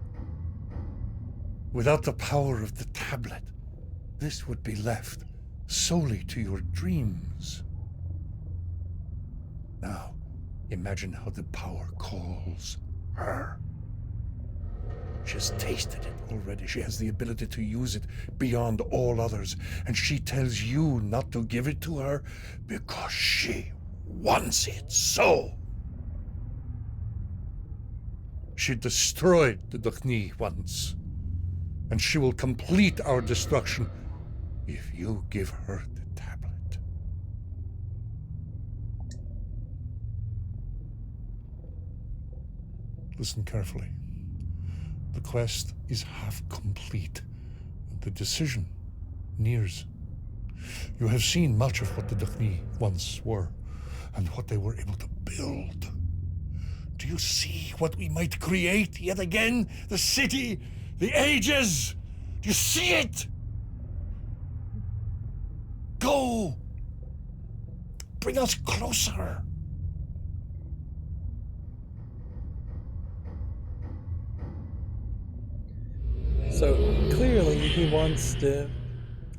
Without the power of the tablet, this would be left solely to your dreams. Now, imagine how the power calls her. She has tasted it already. She has the ability to use it beyond all others. And she tells you not to give it to her because she wants it so. She destroyed the Dukhni once, and she will complete our destruction if you give her the tablet. Listen carefully. The quest is half complete, and the decision nears. You have seen much of what the Dukhni once were, and what they were able to build. Do you see what we might create yet again? The city, the ages! Do you see it? Go! Bring us closer! So clearly he wants to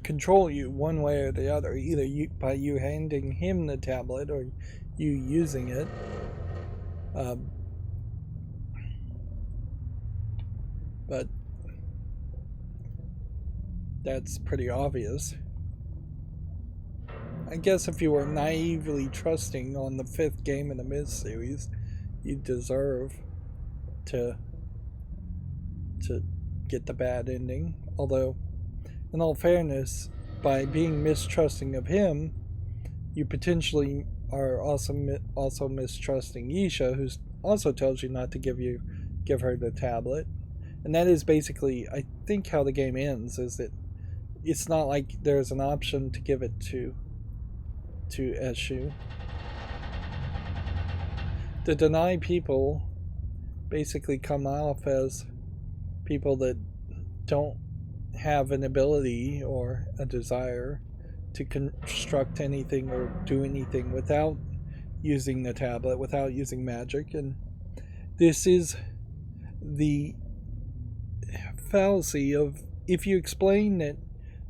control you one way or the other, either by you handing him the tablet or you using it. But that's pretty obvious. I guess if you were naively trusting on the 5th game in the Myst series, you deserve to get the bad ending. Although, in all fairness, by being mistrusting of him, you potentially are also mistrusting Isha, who also tells you not to give her the tablet. And that is basically, I think, how the game ends, is that it's not like there's an option to give it to Eshu. The deny people basically come off as people that don't have an ability or a desire to construct anything or do anything without using the tablet, without using magic. And this is the fallacy of, if you explain that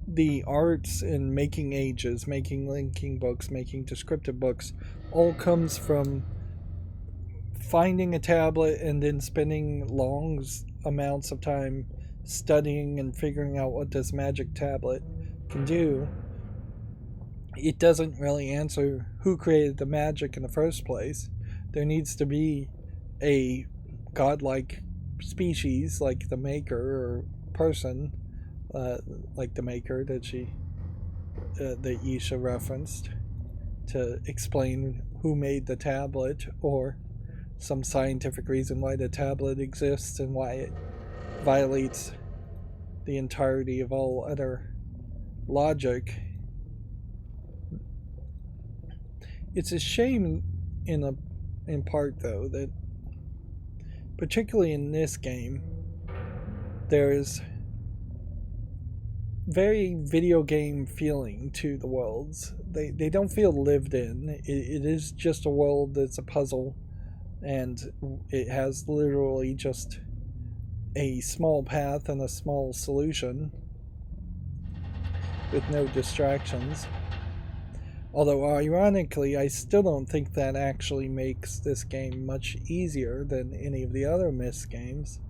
the arts in making ages, making linking books, making descriptive books, all comes from finding a tablet and then spending long amounts of time studying and figuring out what this magic tablet can do, it doesn't really answer who created the magic in the first place. There needs to be a godlike species like the maker, or person like the maker that Isha referenced, to explain who made the tablet, or some scientific reason why the tablet exists and why it violates the entirety of all other logic. It's a shame in part, though, that particularly in this game, there's very video game feeling to the worlds. They don't feel lived in. It is just a world that's a puzzle, and it has literally just a small path and a small solution with no distractions. Although, ironically, I still don't think that actually makes this game much easier than any of the other Myst games.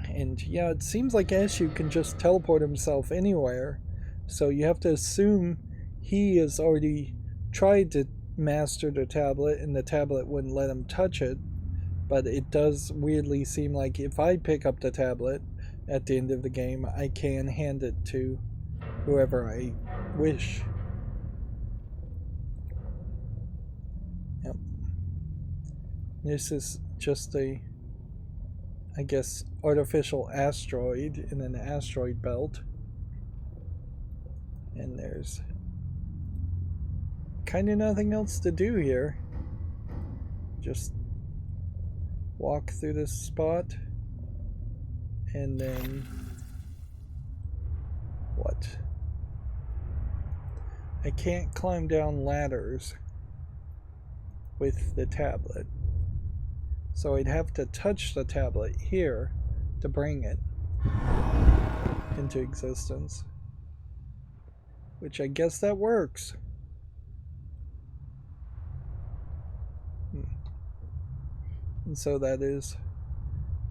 And yeah, it seems like Eshu can just teleport himself anywhere, so you have to assume he has already tried to master the tablet and the tablet wouldn't let him touch it. But it does weirdly seem like if I pick up the tablet at the end of the game, I can hand it to whoever I wish. Yep. This is just a, I guess, artificial asteroid in an asteroid belt. And there's kind of nothing else to do here. Just walk through this spot, and then what? I can't climb down ladders with the tablet, so I'd have to touch the tablet here to bring it into existence, which I guess that works. And so that is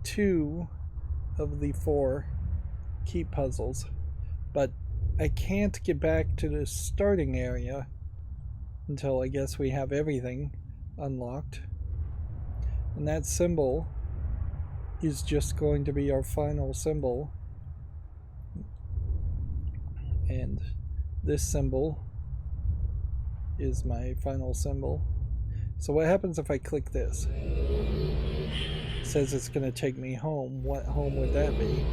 2 of the 4 keep puzzles. But I can't get back to the starting area until I guess we have everything unlocked. And that symbol is just going to be our final symbol. And this symbol is my final symbol. So what happens if I click this? It says it's going to take me home. What home would that be?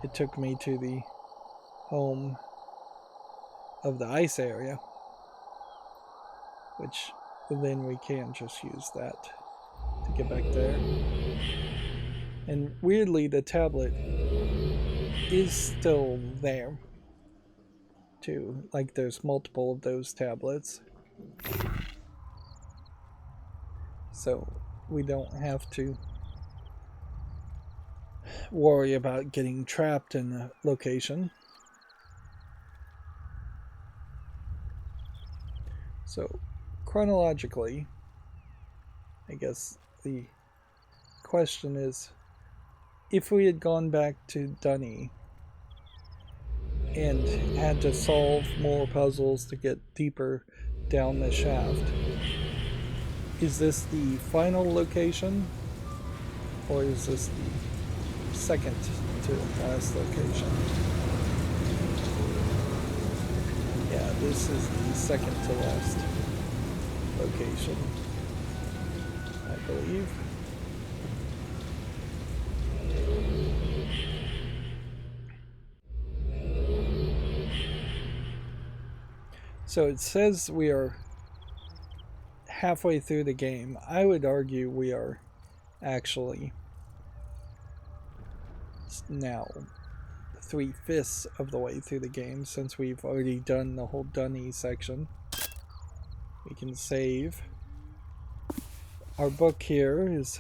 It took me to the home of the ice area, which then we can just use that to get back there. And weirdly, the tablet is still there too. Like, there's multiple of those tablets, so we don't have to worry about getting trapped in a location. So chronologically, I guess the question is, if we had gone back to Dunny and had to solve more puzzles to get deeper down the shaft, is this the final location, or is this the second to last location? Yeah, this is the second to last location, I believe. So it says we are halfway through the game. I would argue we are actually now 3/5 of the way through the game, since we've already done the whole Dunny section. We can save. Our book here is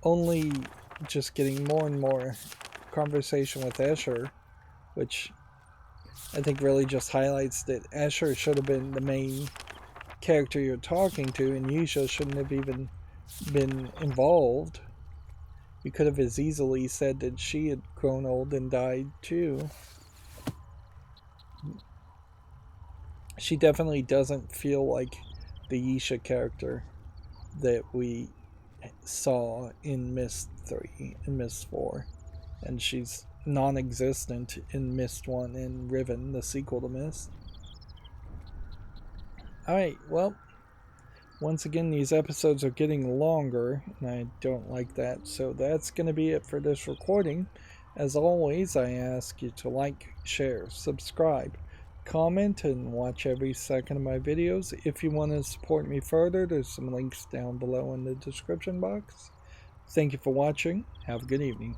only just getting more and more conversation with Escher, which I think really just highlights that Escher should have been the main character you're talking to, and Yisha shouldn't have even been involved. You could have as easily said that she had grown old and died too. She definitely doesn't feel like the Yisha character that we saw in Myst 3 and Myst 4. And she's non-existent in Myst 1 and Riven, the sequel to Myst. Alright, well, once again, these episodes are getting longer, and I don't like that, so that's going to be it for this recording. As always, I ask you to like, share, subscribe, comment, and watch every second of my videos. If you want to support me further, there's some links down below in the description box. Thank you for watching. Have a good evening.